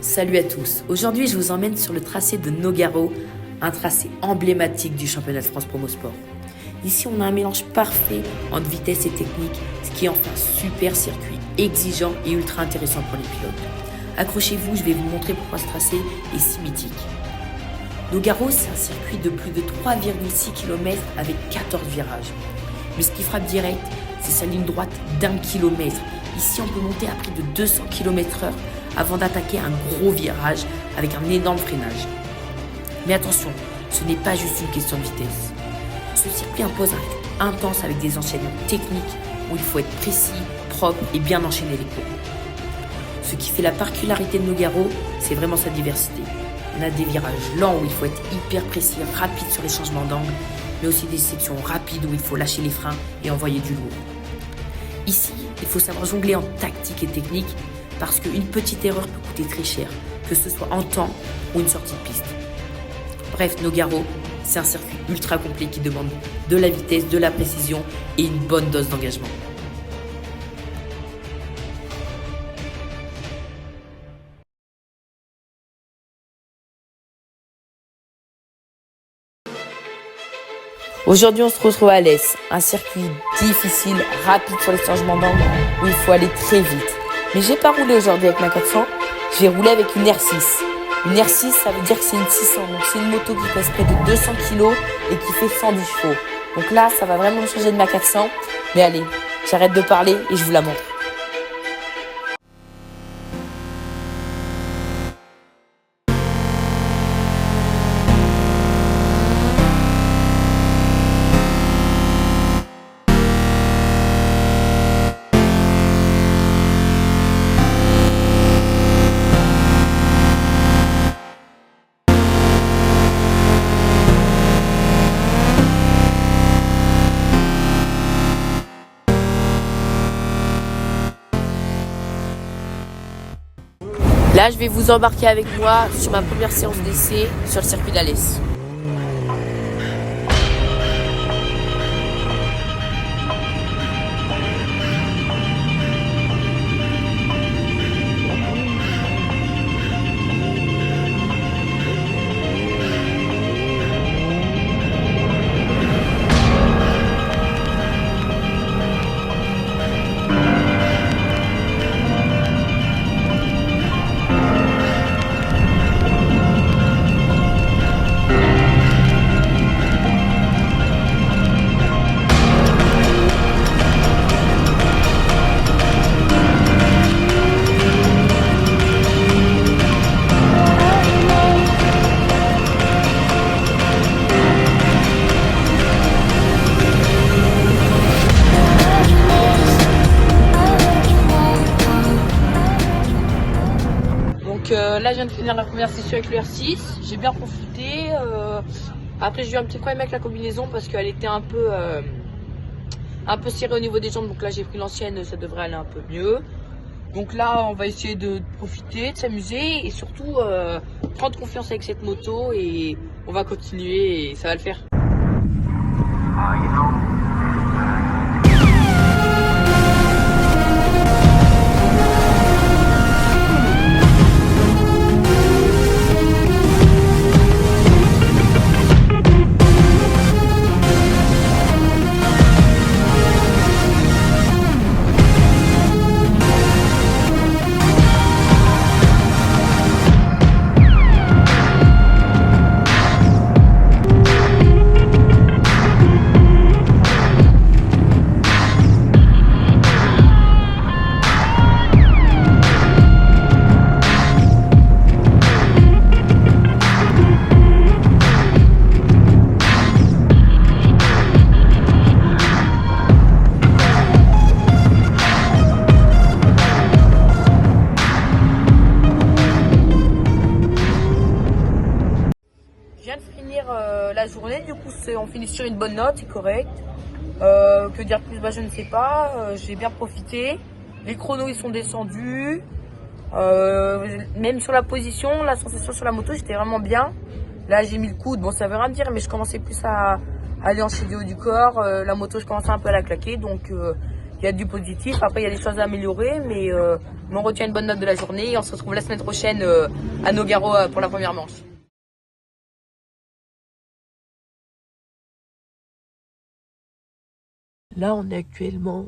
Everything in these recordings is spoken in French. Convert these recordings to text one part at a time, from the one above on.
Salut à tous, aujourd'hui je vous emmène sur le tracé de Nogaro, un tracé emblématique du championnat de France Promo Sport. Ici on a un mélange parfait entre vitesse et technique, ce qui en fait un super circuit, exigeant et ultra intéressant pour les pilotes. Accrochez-vous, je vais vous montrer pourquoi ce tracé est si mythique. Nogaro, c'est un circuit de plus de 3,6 km avec 14 virages. Mais ce qui frappe direct, c'est sa ligne droite d'1 km. Ici on peut monter à près de 200 km/h avant d'attaquer un gros virage avec un énorme freinage. Mais attention, ce n'est pas juste une question de vitesse. Ce circuit impose un rythme intense avec des enchaînements techniques où il faut être précis, propre et bien enchaîner les courbes. Ce qui fait la particularité de Nogaro, c'est vraiment sa diversité. On a des virages lents où il faut être hyper précis, rapide sur les changements d'angle, mais aussi des sections rapides où il faut lâcher les freins et envoyer du lourd. Ici, il faut savoir jongler en tactique et technique parce qu'une petite erreur peut coûter très cher, que ce soit en temps ou une sortie de piste. Bref, Nogaro, c'est un circuit ultra complet qui demande de la vitesse, de la précision et une bonne dose d'engagement. Aujourd'hui, on se retrouve à Alès, un circuit difficile, rapide sur les changements d'angle, où il faut aller très vite. Mais j'ai pas roulé aujourd'hui avec ma 400, j'ai roulé avec une R6. Une R6, ça veut dire que c'est une 600, donc c'est une moto qui pèse près de 200 kg et qui fait 110 chevaux. Donc là, ça va vraiment changer de ma 400. Mais allez, j'arrête de parler et je vous la montre. Là, je vais vous embarquer avec moi sur ma première séance d'essai sur le circuit d'Alès. Là, je viens de finir la première session avec le R6. J'ai bien profité. Après, j'ai eu un petit problème avec la combinaison parce qu'elle était un peu serrée au niveau des jambes. Donc là, j'ai pris l'ancienne, ça devrait aller un peu mieux. Donc là, on va essayer de profiter, de s'amuser et surtout prendre confiance avec cette moto et on va continuer et ça va le faire. La journée, du coup on finit sur une bonne note, c'est correct. Que dire plus, je ne sais pas. J'ai bien profité, les chronos ils sont descendus, même sur la position, la sensation sur la moto j'étais vraiment bien. Là j'ai mis le coude, bon ça veut rien dire, mais je commençais plus à aller en chez du haut du corps, la moto je commençais un peu à la claquer, donc il y a du positif. Après, il y a des choses à améliorer, mais on retient une bonne note de la journée. Et on se retrouve la semaine prochaine à Nogaro pour la première manche. Là, on est actuellement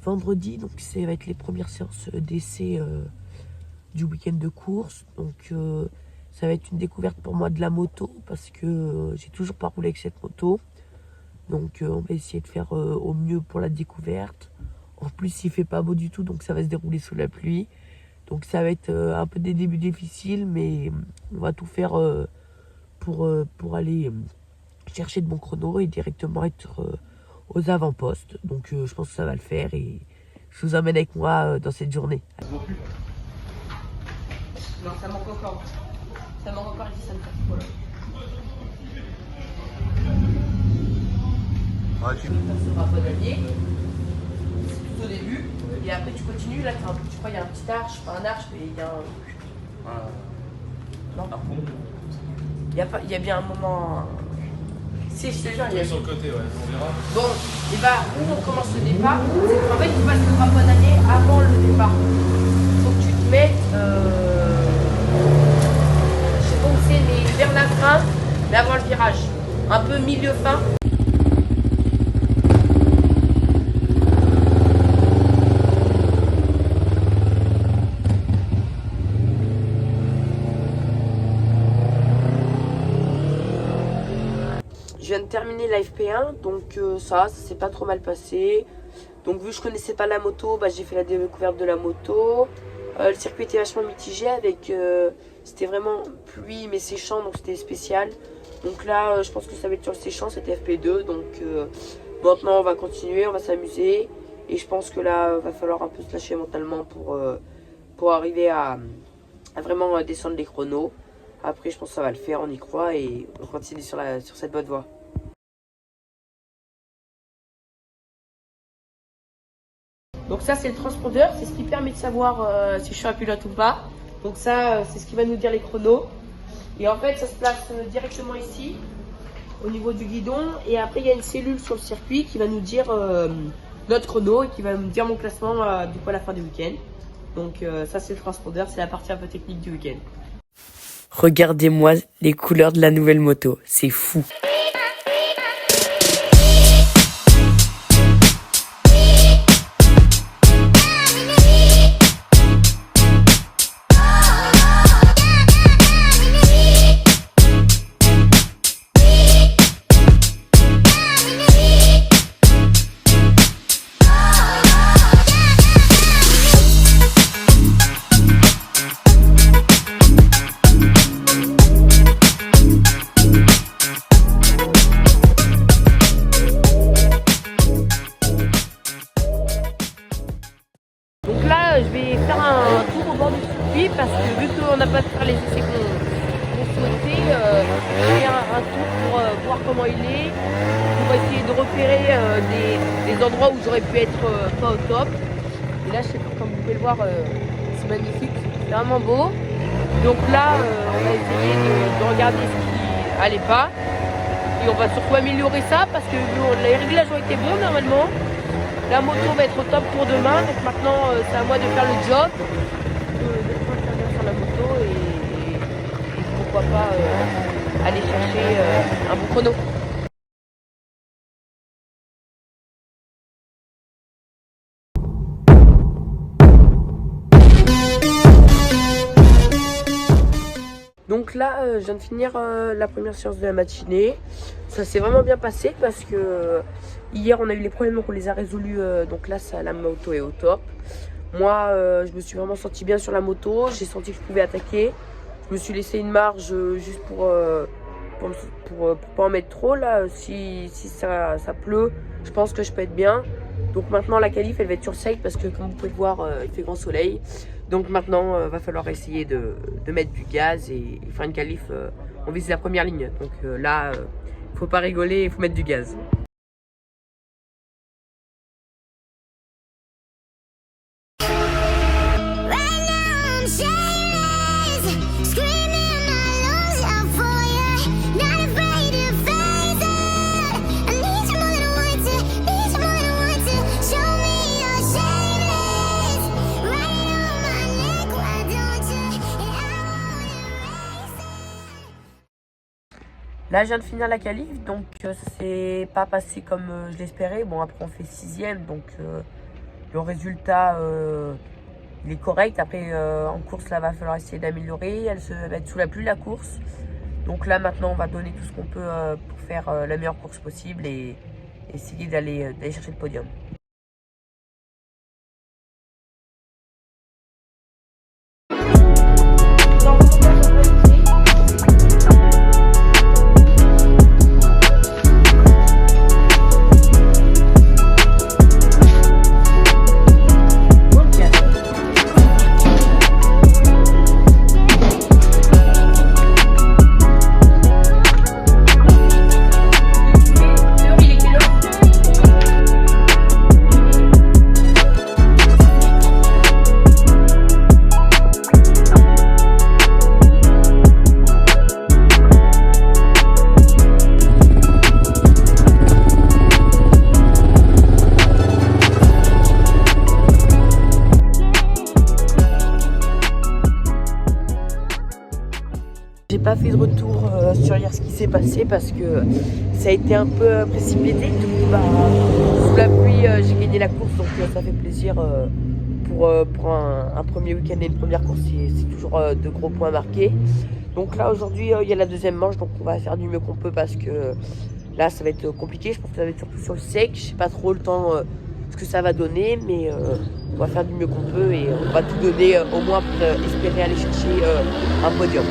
vendredi, donc ça va être les premières séances d'essai du week-end de course. Donc ça va être une découverte pour moi de la moto parce que j'ai toujours pas roulé avec cette moto. Donc on va essayer de faire au mieux pour la découverte. En plus, il fait pas beau du tout, donc ça va se dérouler sous la pluie. Donc ça va être un peu des débuts difficiles, mais on va tout faire pour aller chercher de bons chronos et directement être aux avant-postes. Donc je pense que ça va le faire et je vous emmène avec moi dans cette journée. Non, ça manque encore. Ça manque encore ici, ça me fait voilà. Tu faire ce rapport d'allier, c'est tout au début, et après tu continues, là tu crois qu'il y a un petit arche, pas un arche, mais il y a un... Non. Il y a bien un moment... Si, je te jure, il y a... Sur le côté, ouais, on verra. Bon, et bah, où on commence le départ, c'est qu'en fait tu passes le rapport d'allier avant le départ. Il faut que tu te mettes... je sais pas où c'est, mais vers la fin, mais avant le virage. Un peu milieu fin. Je viens de terminer la FP1, donc ça s'est pas trop mal passé. Donc vu que je connaissais pas la moto, bah, j'ai fait la découverte de la moto. Le circuit était vachement mitigé avec... c'était vraiment pluie mais séchant, donc c'était spécial. Donc là, je pense que ça va être sur le séchant, c'était FP2. Donc maintenant, on va continuer, on va s'amuser. Et je pense que là, va falloir un peu se lâcher mentalement pour arriver à vraiment descendre les chronos. Après, je pense que ça va le faire, on y croit et on continue sur cette bonne voie. Donc ça, c'est le transpondeur, c'est ce qui permet de savoir si je suis un pilote ou pas. Donc ça, c'est ce qui va nous dire les chronos. Et en fait, ça se place directement ici, au niveau du guidon. Et après, il y a une cellule sur le circuit qui va nous dire notre chrono et qui va nous dire mon classement du coup à la fin du week-end. Donc ça, c'est le transpondeur, c'est la partie un peu technique du week-end. Regardez-moi les couleurs de la nouvelle moto, c'est fou. Je vais faire un tour au bord du circuit parce que vu qu'on n'a pas pu faire les essais qu'on souhaitait, je vais un tour pour voir comment il est, pour essayer de repérer des endroits où j'aurais pu être pas au top. Et là, je sais pas, comme vous pouvez le voir, c'est magnifique, c'est vraiment beau. Donc là, on a essayé de regarder ce qui allait pas. Et on va surtout améliorer ça parce que les réglages ont été bons normalement. La moto va être au top pour demain, donc maintenant c'est à moi de faire le job, d'être bien sur la moto et pourquoi pas aller chercher un bon chrono. Donc là, je viens de finir la première séance de la matinée. Ça s'est vraiment bien passé parce que hier, on a eu les problèmes, donc on les a résolus. Donc là, la moto est au top. Moi, je me suis vraiment senti bien sur la moto. J'ai senti que je pouvais attaquer. Je me suis laissé une marge juste pour pas en mettre trop. Là, si ça pleut, je pense que je peux être bien. Donc maintenant, la qualif, elle va être sur sec parce que comme vous pouvez le voir, il fait grand soleil. Donc maintenant, va falloir essayer de mettre du gaz et faire une qualif. On vise la première ligne. Donc là, faut pas rigoler, il faut mettre du gaz. Show me Là, je viens de finir la qualif, donc ça s'est pas passé comme je l'espérais. Bon, après, on fait 6e, donc le résultat, il est correct. Après, en course, là, va falloir essayer d'améliorer. Elle va être sous la pluie, la course. Donc là, maintenant, on va donner tout ce qu'on peut pour faire la meilleure course possible et essayer d'aller chercher le podium. J'ai pas fait de retour sur hier ce qui s'est passé parce que ça a été un peu précipité. Du coup, sous la pluie, j'ai gagné la course, donc ça fait plaisir pour un premier week-end et une première course. C'est toujours de gros points marqués. Donc là, aujourd'hui, il y a la deuxième manche, donc on va faire du mieux qu'on peut parce que là, ça va être compliqué. Je pense que ça va être surtout sur le sec. Je sais pas trop le temps ce que ça va donner, mais on va faire du mieux qu'on peut et on va tout donner au moins pour espérer aller chercher un podium.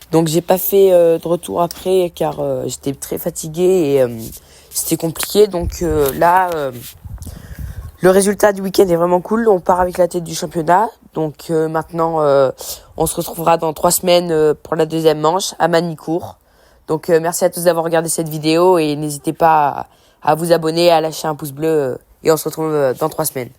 Donc j'ai pas fait de retour après car j'étais très fatiguée et c'était compliqué. Donc là, le résultat du week-end est vraiment cool. On part avec la tête du championnat. Donc maintenant, on se retrouvera dans 3 semaines pour la deuxième manche à Manicourt. Donc merci à tous d'avoir regardé cette vidéo et n'hésitez pas à vous abonner, à lâcher un pouce bleu et on se retrouve dans 3 semaines.